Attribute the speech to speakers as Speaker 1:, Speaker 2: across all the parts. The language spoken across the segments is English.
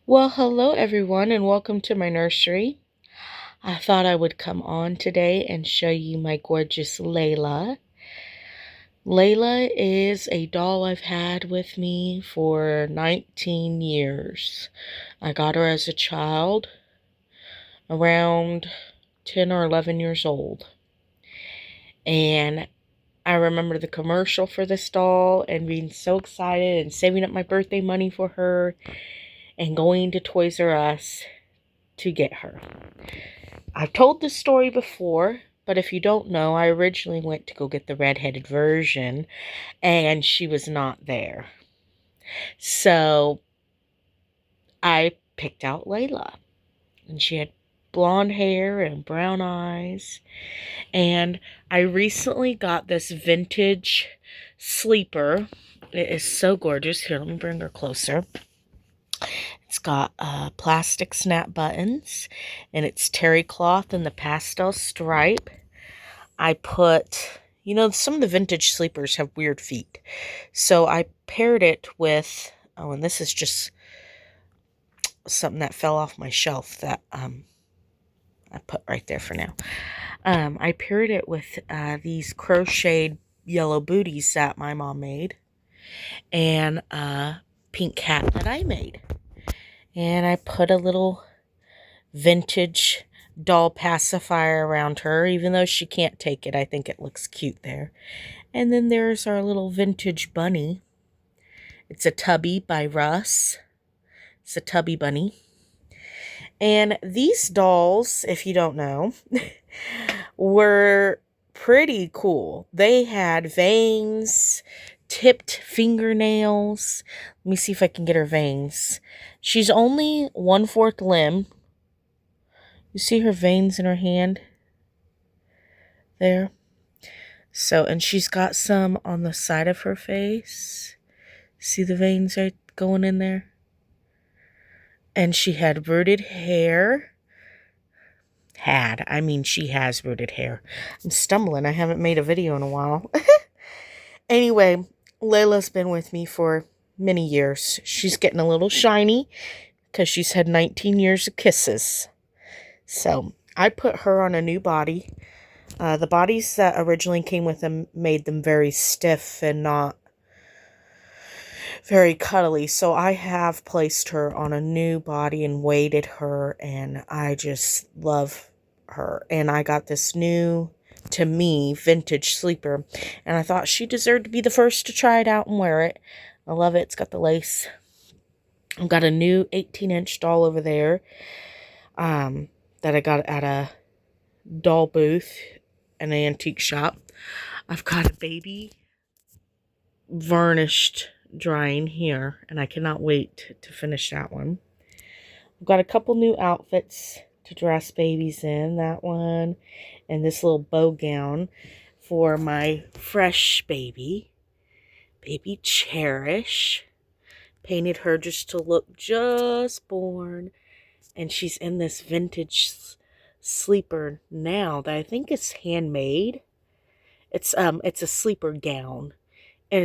Speaker 1: Well, hello everyone, and welcome to my nursery. I thought I would come on today and show you my gorgeous Layla. Layla is a doll I've had with me for 19 years. I got her as a child, around 10 or 11 years old. And I remember the commercial for this doll and being so excited and saving up my birthday money for her and going to Toys R Us to get her. I've told this story before, but if you don't know, I originally went to go get the redheaded version, and she was not there. So I picked out Layla, and she had blonde hair and brown eyes. And I recently got this vintage sleeper. It is so gorgeous. Here, let me bring her closer. It's got plastic snap buttons, and it's terry cloth in the pastel stripe. I put, some of the vintage sleepers have weird feet. So I paired it with, and this is just something that fell off my shelf that I put right there for now. I paired it with these crocheted yellow booties that my mom made and a pink hat that I made. And I put a little vintage doll pacifier around her, even though she can't take it. I think it looks cute there. And then there's our little vintage bunny. It's a Tubby by Russ. It's a Tubby bunny. And these dolls, if you don't know, were pretty cool. They had veins, tipped fingernails. Let me see if I can get her veins. She's only 1/4 limb. You see her veins in her hand? There. So, and she's got some on the side of her face. See the veins right going in there? And she had rooted hair. She has rooted hair. I'm stumbling. I haven't made a video in a while. Anyway, Layla's been with me for many years. She's getting a little shiny because she's had 19 years of kisses. So I put her on a new body. The bodies that originally came with them made them very stiff and not very cuddly. So I have placed her on a new body and weighted her, and I just love her. And I got this new, to me, vintage sleeper, and I thought she deserved to be the first to try it out and wear it. I love it. It's got the lace. I've got a new 18-inch doll over there that I got at a doll booth in an antique shop. I've got a baby varnished drying here, and I cannot wait to finish that one. I've got a couple new outfits to dress babies in. That one and this little bow gown for my fresh baby Cherish. Painted her just to look just born, and she's in this vintage sleeper now that I think is handmade. It's a sleeper gown, and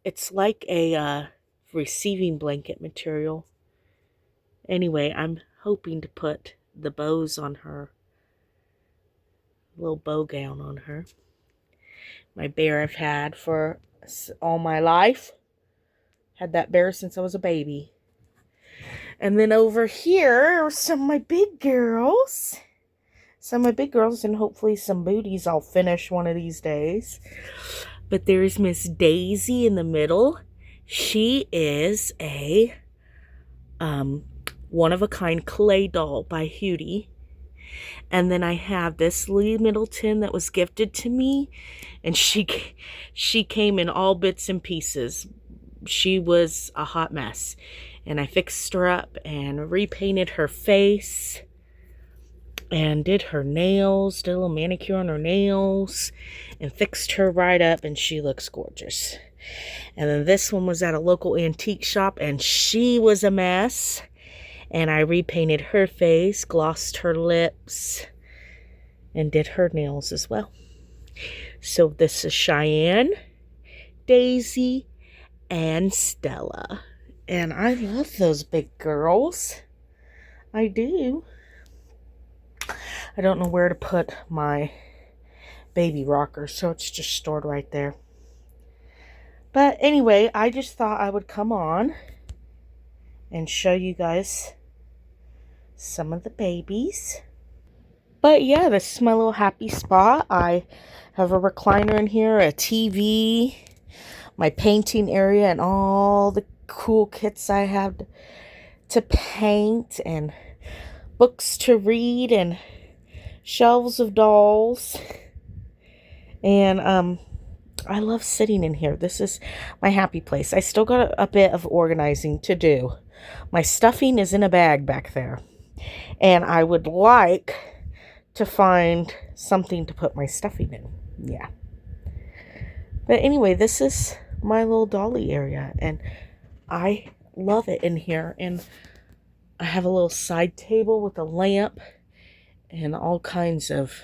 Speaker 1: it's like a receiving blanket material. Anyway, I'm hoping to put the bows on her, little bow gown on her. My bear I've had for all my life. Had that bear since I was a baby. And then over here are some of my big girls. And hopefully some booties I'll finish one of these days. But there's Miss Daisy in the middle. She is a one-of-a-kind clay doll by Hootie. And then I have this Lee Middleton that was gifted to me, and she came in all bits and pieces. She was a hot mess, and I fixed her up and repainted her face and did her nails, did a little manicure on her nails, and fixed her right up, and she looks gorgeous. And then this one was at a local antique shop, and she was a mess. And I repainted her face, glossed her lips, and did her nails as well. So this is Cheyenne, Daisy, and Stella. And I love those big girls. I do. I don't know where to put my baby rocker, so it's just stored right there. But anyway, I just thought I would come on and show you guys some of the babies. But yeah, this is my little happy spot. I have a recliner in here, a TV, my painting area, and all the cool kits I have to paint, and books to read, and shelves of dolls. And I love sitting in here. This is my happy place. I still got a bit of organizing to do. My stuffing is in a bag back there, and I would like to find something to put my stuffing in. Yeah. But anyway, this is my little Dolly area, and I love it in here. And I have a little side table with a lamp and all kinds of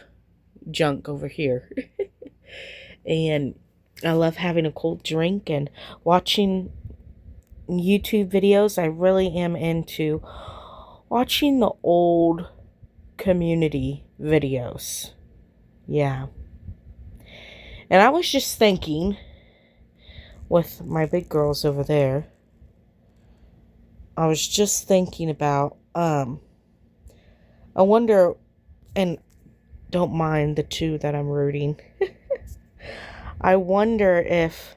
Speaker 1: junk over here. And I love having a cold drink and watching YouTube videos. I really am into watching the old community videos. Yeah. And I was just thinking, with my big girls over there, I was just thinking about, I wonder, and don't mind the two that I'm rooting. I wonder if,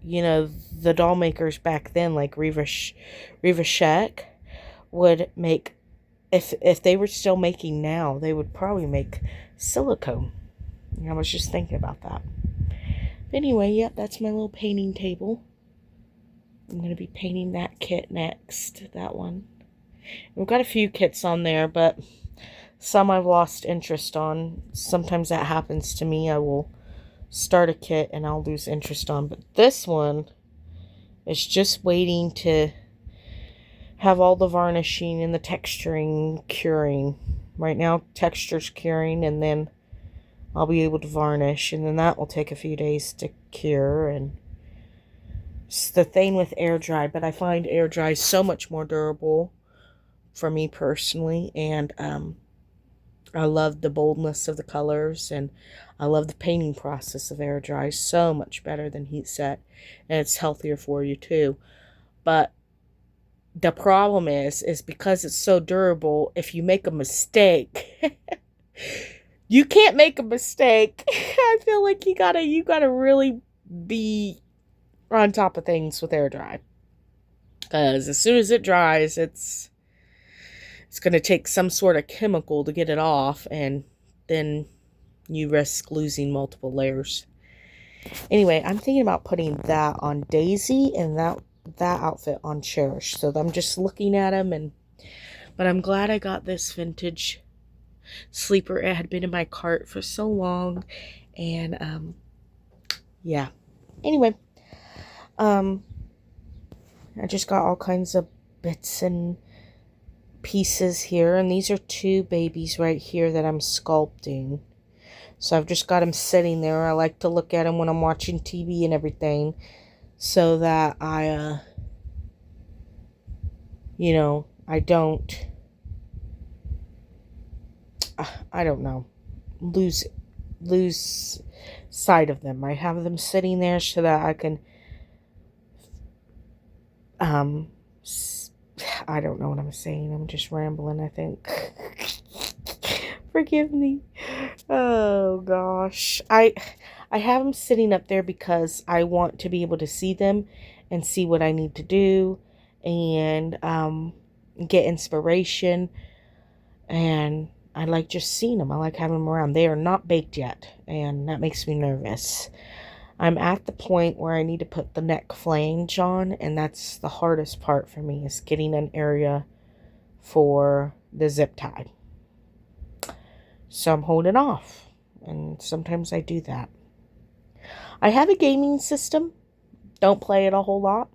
Speaker 1: you know, the doll makers back then, like Reva Sheck, would make, if they were still making now, they would probably make silicone. I was just thinking about that. But anyway, yep, that's my little painting table. I'm going to be painting that kit next, that one. We've got a few kits on there, but some I've lost interest on. Sometimes that happens to me. I will start a kit and I'll lose interest on. But this one is just waiting to have all the varnishing and the texturing curing. Right now, texture's curing, and then I'll be able to varnish, and then that will take a few days to cure. And it's the thing with air dry, but I find air dry so much more durable for me personally. And I love the boldness of the colors, and I love the painting process of air dry so much better than heat set, and it's healthier for you too. But the problem is because it's so durable, if you make a mistake, you can't make a mistake. I feel like you gotta really be on top of things with air dry, because as soon as it dries, it's going to take some sort of chemical to get it off, and then you risk losing multiple layers. Anyway, I'm thinking about putting that on Daisy and that outfit on Cherish. So I'm just looking at them, but I'm glad I got this vintage sleeper. It had been in my cart for so long, and yeah. Anyway, I just got all kinds of bits and pieces here, and these are two babies right here that I'm sculpting. So I've just got them sitting there. I like to look at them when I'm watching TV and everything, so that I you know, I don't know, lose sight of them. I have them sitting there so that I can I don't know what I'm saying. I'm just rambling, I think. Forgive me. Oh gosh. I have them sitting up there because I want to be able to see them and see what I need to do, and get inspiration. And I like just seeing them. I like having them around. They are not baked yet, and that makes me nervous. I'm at the point where I need to put the neck flange on, and that's the hardest part for me, is getting an area for the zip tie. So I'm holding off, and sometimes I do that. I have a gaming system. Don't play it a whole lot.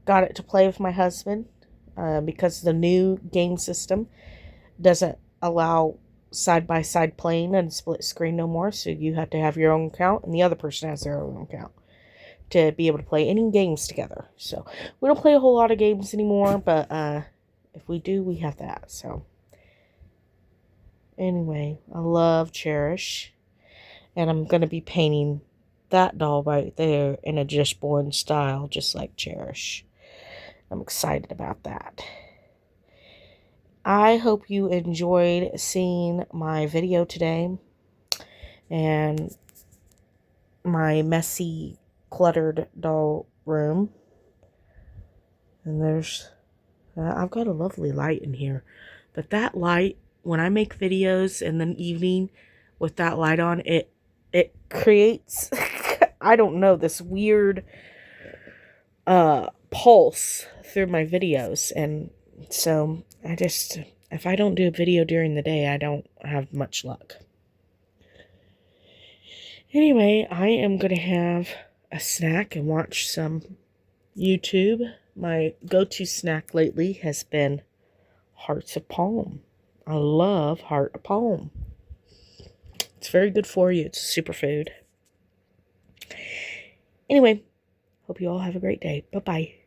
Speaker 1: Got it to play with my husband, because the new game system doesn't allow side-by-side playing and split screen no more, so you have to have your own account, and the other person has their own account to be able to play any games together. So we don't play a whole lot of games anymore, but if we do, we have that. So anyway, I love Cherish, and I'm going to be painting that doll right there in a Just Born style, just like Cherish. I'm excited about that. I hope you enjoyed seeing my video today and my messy, cluttered doll room. And I've got a lovely light in here. But that light, when I make videos in the evening with that light on, it creates, I don't know, this weird pulse through my videos. And so if I don't do a video during the day, I don't have much luck. Anyway, I am going to have a snack and watch some YouTube. My go-to snack lately has been Hearts of Palm. I love Heart of Palm. It's very good for you. It's a superfood. Anyway, hope you all have a great day. Bye-bye.